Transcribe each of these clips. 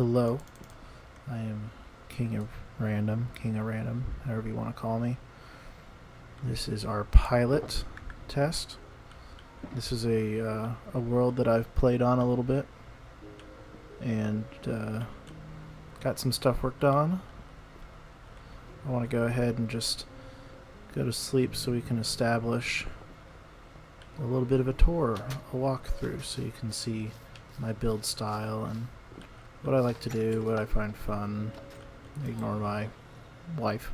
Hello, I am King of Random, however you want to call me. This is our pilot test. This is a world that I've played on a little bit, and got some stuff worked on. I want to go ahead and just go to sleep so we can establish a little bit of a tour, a walkthrough, so you can see my build style and what I like to do, what I find fun. Ignore my wife.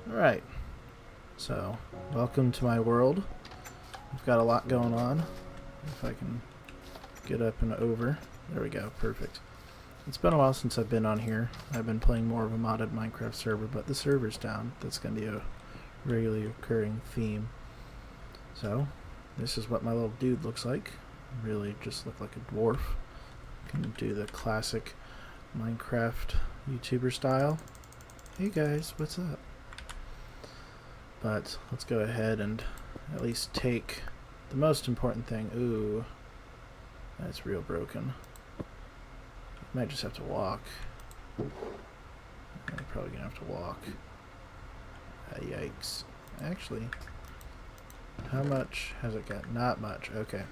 Alright, so welcome to my world. We've got a lot going on. If I can get up and over. There we go, perfect. It's been a while since I've been on here. I've been playing more of a modded Minecraft server, but the server's down. That's going to be a regularly occurring theme. So, this is what my little dude looks like. Really just look like a dwarf. Can do the classic Minecraft YouTuber style. Hey guys, what's up? But let's go ahead and at least take the most important thing. Ooh, that's real broken. Might just have to walk. I'm probably gonna have to walk. Yikes. Actually, how much has it got? Not much. Okay.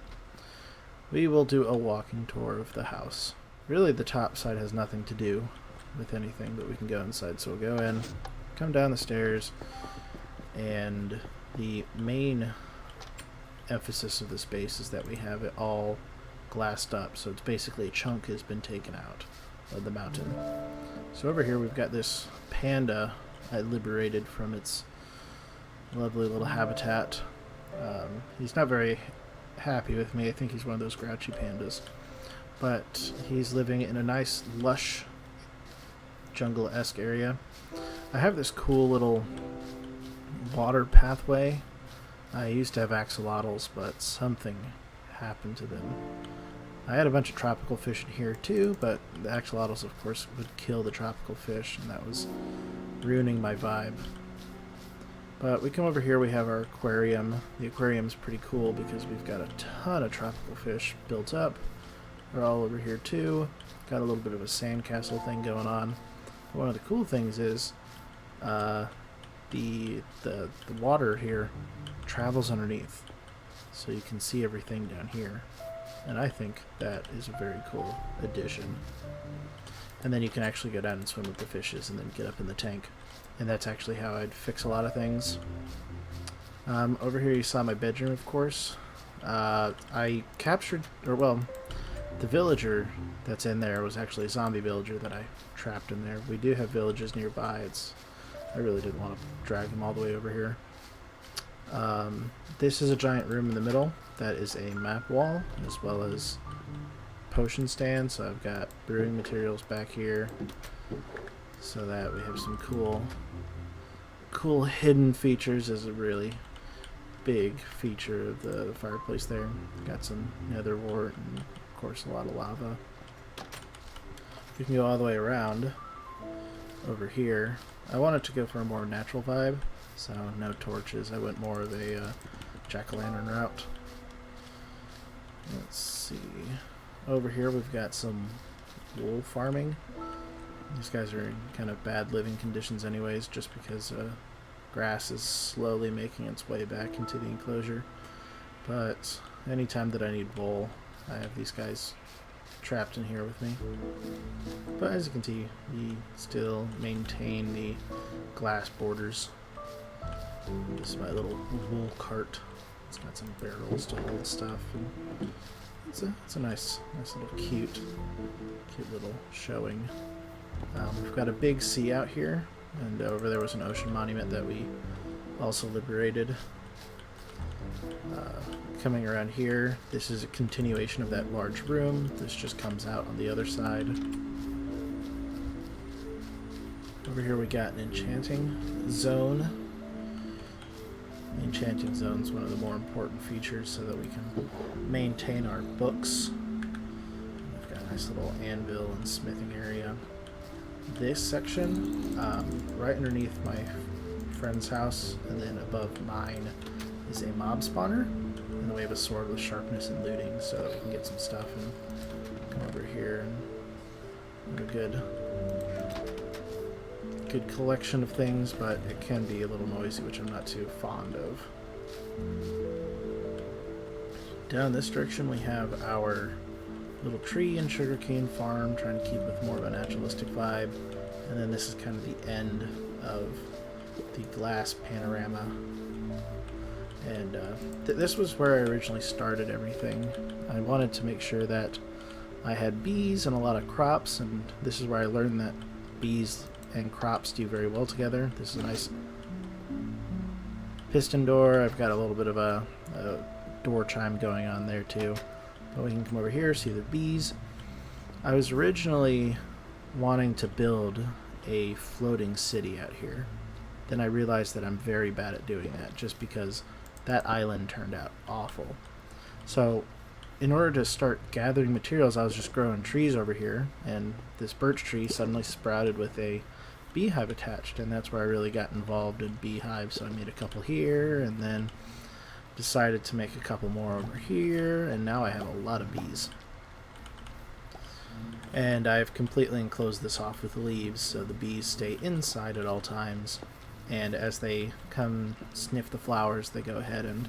We will do a walking tour of the house. Really, the top side has nothing to do with anything, but we can go inside. So we'll go in, come down the stairs, and the main emphasis of this base is that we have it all glassed up. So it's basically a chunk has been taken out of the mountain. So over here we've got this panda I liberated from its lovely little habitat. He's not very happy with me. I think he's one of those grouchy pandas. But he's living in a nice, lush, jungle-esque area. I have this cool little water pathway. I used to have axolotls, but something happened to them. I had a bunch of tropical fish in here too, but the axolotls, of course, would kill the tropical fish, and that was ruining my vibe. But we come over here, we have our aquarium. The aquarium's pretty cool because we've got a ton of tropical fish built up. They're all over here too. Got a little bit of a sandcastle thing going on. But one of the cool things is the water here travels underneath, so you can see everything down here. And I think that is a very cool addition. And then you can actually go down and swim with the fishes and then get up in the tank. And that's actually how I'd fix a lot of things. Over here you saw my bedroom, of course. I captured, or well, the villager that's in there was actually a zombie villager that I trapped in there. We do have villages nearby. I really didn't want to drag them all the way over here. This is a giant room in the middle. That is a map wall, as well as potion stand. So I've got brewing materials back here, so that we have some cool hidden features. As a really big feature of the fireplace there. Got some nether wart and, of course, a lot of lava. We can go all the way around over here. I wanted to go for a more natural vibe, so no torches. I went more of a jack-o'-lantern route. Let's see. Over here we've got some wool farming. These guys are in kind of bad living conditions anyways, just because grass is slowly making its way back into the enclosure. But anytime that I need wool, I have these guys trapped in here with me. But as you can see, we still maintain the glass borders. This is my little wool cart. It's got some barrels to hold stuff. And it's a nice little cute little showing. We've got a big sea out here, and over there was an ocean monument that we also liberated. Coming around here, this is a continuation of that large room. This just comes out on the other side. Over here we got an enchanting zone. The enchanting zone is one of the more important features so that we can maintain our books. We've got a nice little anvil and smithing area. This section, right underneath my friend's house, and then above mine is a mob spawner. And the way of a sword with sharpness and looting so that we can get some stuff and come over here and have a good collection of things, but it can be a little noisy, which I'm not too fond of. Down this direction we have our little tree and sugarcane farm, trying to keep with more of a naturalistic vibe. And then this is kind of the end of the glass panorama. And this was where I originally started everything. I wanted to make sure that I had bees and a lot of crops, and this is where I learned that bees and crops do very well together. This is a nice piston door. I've got a little bit of a door chime going on there too. But we can come over here, see the bees. I was originally wanting to build a floating city out here. Then I realized that I'm very bad at doing that, just because that island turned out awful. So in order to start gathering materials, I was just growing trees over here, and this birch tree suddenly sprouted with a beehive attached, and that's where I really got involved in beehives. So I made a couple here, and then decided to make a couple more over here, and now I have a lot of bees. And I've completely enclosed this off with leaves so the bees stay inside at all times, and as they come sniff the flowers, they go ahead and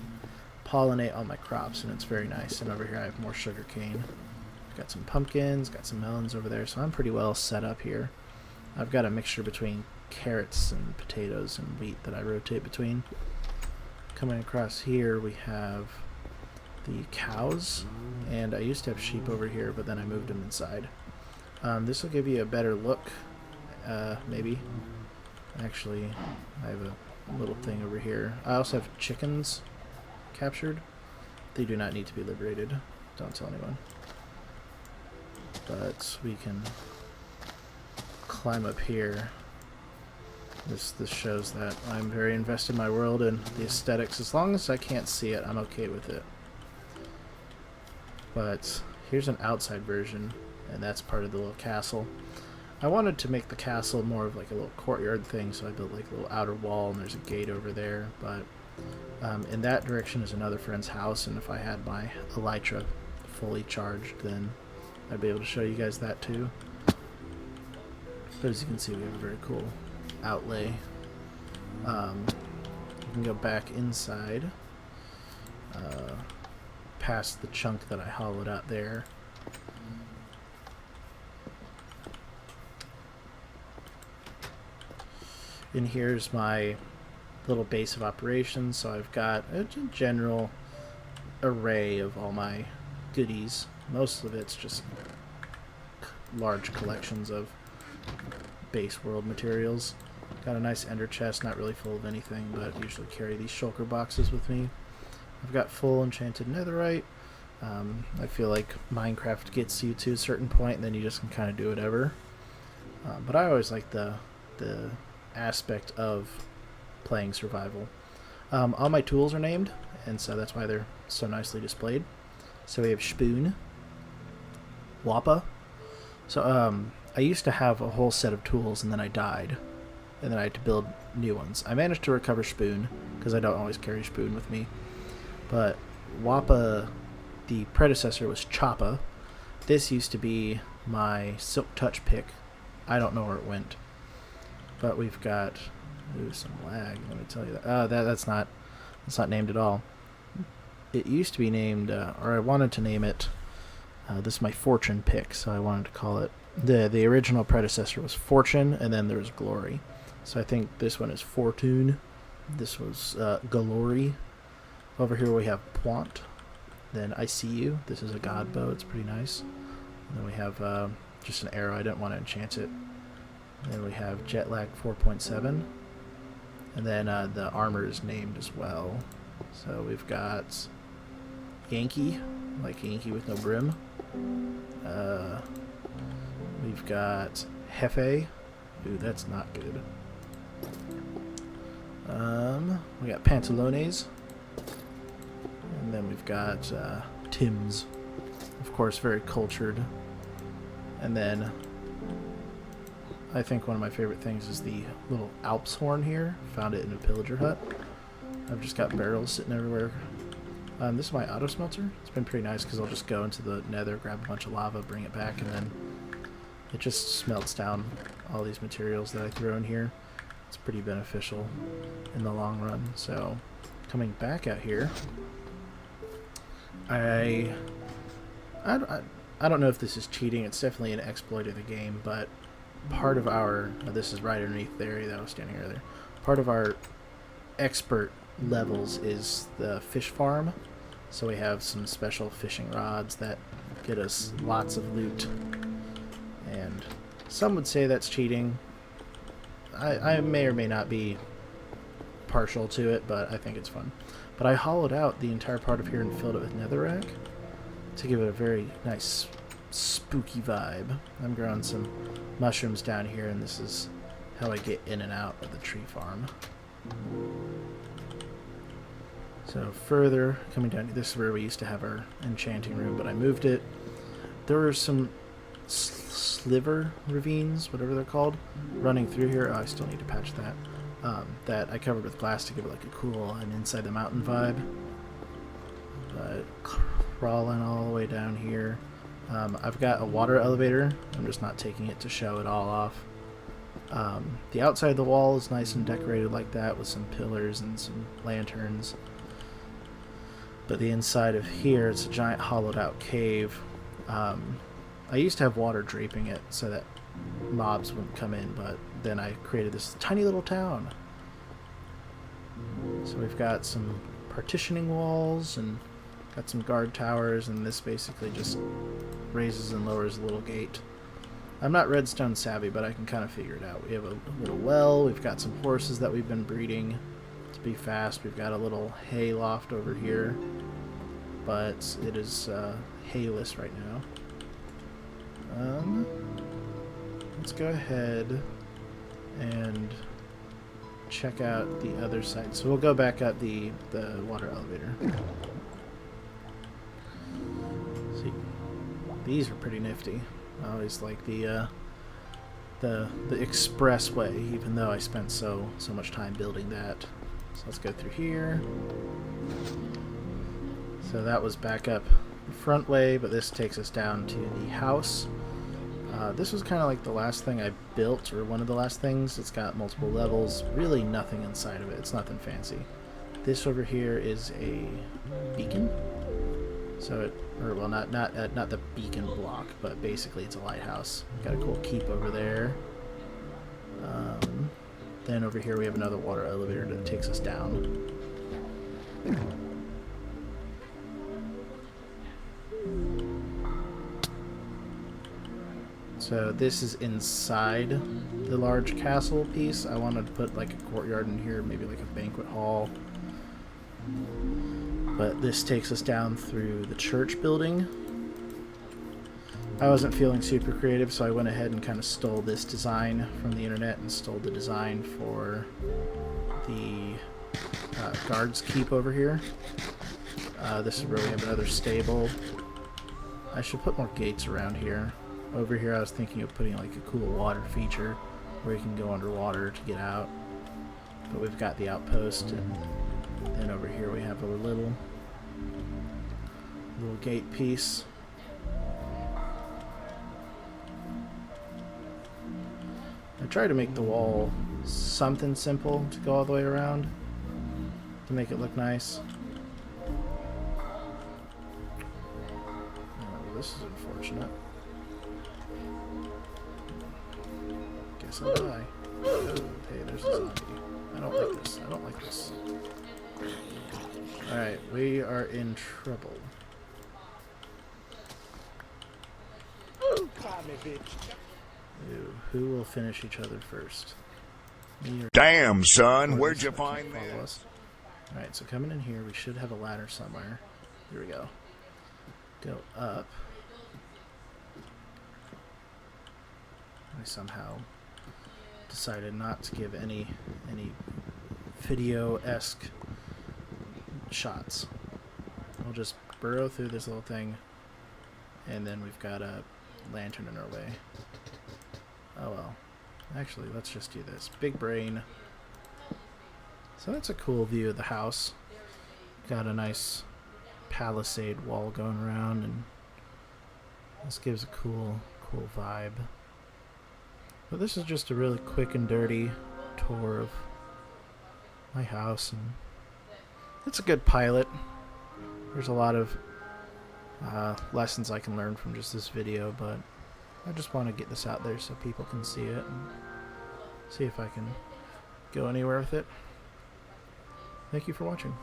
pollinate all my crops, and it's very nice. And over here I have more sugar cane. Got some pumpkins, got some melons over there, so I'm pretty well set up here. I've got a mixture between carrots and potatoes and wheat that I rotate between. Coming across here we have the cows, and I used to have sheep over here, but then I moved them inside. This will give you a better look, maybe. Actually, I have a little thing over here. I also have chickens captured. They do not need to be liberated. Don't tell anyone. But we can climb up here. This shows that I'm very invested in my world and the aesthetics. As long as I can't see it, I'm okay with it. But here's an outside version, and that's part of the little castle. I wanted to make the castle more of like a little courtyard thing, so I built like a little outer wall, and there's a gate over there. But in that direction is another friend's house, and if I had my elytra fully charged, then I'd be able to show you guys that too. But as you can see, we have a very cool outlay. You can go back inside, past the chunk that I hollowed out there. And here's my little base of operations. So I've got a general array of all my goodies. Most of it's just large collections of base world materials. Got a nice ender chest, not really full of anything, but usually carry these shulker boxes with me. I've got full enchanted netherite. I feel like Minecraft gets you to a certain point, and then you just can kind of do whatever. But I always like the aspect of playing survival. All my tools are named, and so that's why they're so nicely displayed. So we have spoon, wappa. So I used to have a whole set of tools, and then I died, and then I had to build new ones. I managed to recover spoon because I don't always carry spoon with me, but wappa, the predecessor, was choppa. This used to be my silk touch pick. I don't know where it went, but we've got some lag. Let me tell you that. That's not named at all. It used to be named, or I wanted to name it. This is my fortune pick, so I wanted to call it. The original predecessor was fortune, and then there was glory. So I think this one is fortune. This was glory. Over here we have point. Then I see you. This is a god bow. It's pretty nice. And then we have just an arrow. I didn't want to enchant it. And then we have jet lag 4.7. And then the armor is named as well. So we've got Yankee, like Yankee with no brim. We've got Hefe. Ooh, that's not good. We got Pantalones. And then we've got Tim's. Of course, very cultured. And then I think one of my favorite things is the little Alps horn here. Found it in a pillager hut. I've just got barrels sitting everywhere. This is my auto smelter. It's been pretty nice because I'll just go into the nether, grab a bunch of lava, bring it back, and then it just smelts down all these materials that I throw in here. It's pretty beneficial in the long run. So coming back out here, I don't know if this is cheating. It's definitely an exploit of the game, but part of our this is right underneath the area that I was standing earlier. Part of our expert levels is the fish farm. So we have some special fishing rods that get us lots of loot. And some would say that's cheating. I may or may not be partial to it, but I think it's fun. But I hollowed out the entire part of here and filled it with netherrack to give it a very nice spooky vibe. I'm growing some mushrooms down here, and this is how I get in and out of the tree farm. So further coming down, this is where we used to have our enchanting room, but I moved it. There were some sliver ravines, whatever they're called, running through here. Oh, I still need to patch that. That I covered with glass to give it like a cool and inside the mountain vibe. But crawling all the way down here. I've got a water elevator. I'm just not taking it to show it all off. The outside of the wall is nice and decorated like that with some pillars and some lanterns. But the inside of here, it's a giant hollowed out cave. I used to have water draping it so that mobs wouldn't come in, but then I created this tiny little town. So we've got some partitioning walls and got some guard towers, and this basically just raises and lowers a little gate. I'm not redstone savvy, but I can kind of figure it out. We have a little well, we've got some horses that we've been breeding to be fast. We've got a little hay loft over here, but it is hayless right now. Let's go ahead and check out the other side. So we'll go back up the water elevator. See, these are pretty nifty. I always like the expressway, even though I spent so much time building that. So let's go through here. So that was back up the front way, but this takes us down to the house. This was kind of like the last thing I built, or one of the last things. It's got multiple levels, really nothing inside of it. It's nothing fancy. This over here is a beacon. So it, or well, not the beacon block, but basically it's a lighthouse. Got a cool keep over there. Then over here we have another water elevator that takes us down. So this is inside the large castle piece. I wanted to put like a courtyard in here, maybe like a banquet hall. But this takes us down through the church building. I wasn't feeling super creative, so I went ahead and kind of stole this design from the internet and stole the design for the guards keep over here. This is where we have another stable. I should put more gates around here. Over here I was thinking of putting like a cool water feature where you can go underwater to get out. But we've got the outpost, and then over here we have a little gate piece. I tried to make the wall something simple to go all the way around to make it look nice. Oh, this is unfortunate. Guess I'll die. Oh, hey, there's a zombie. I don't like this. I don't like this. Alright, we are in trouble. Ew, who will finish each other first? Me or Damn, son, where'd you find this? Alright, so coming in here, we should have a ladder somewhere. Here we go. Go up. I somehow decided not to give any video-esque shots. We'll just burrow through this little thing, and then we've got a lantern in our way. Oh well. Actually, let's just do this. Big brain. So that's a cool view of the house. Got a nice palisade wall going around, and this gives a cool vibe. But this is just a really quick and dirty tour of my house, and it's a good pilot. There's a lot of lessons I can learn from just this video, but I just want to get this out there so people can see it and see if I can go anywhere with it. Thank you for watching.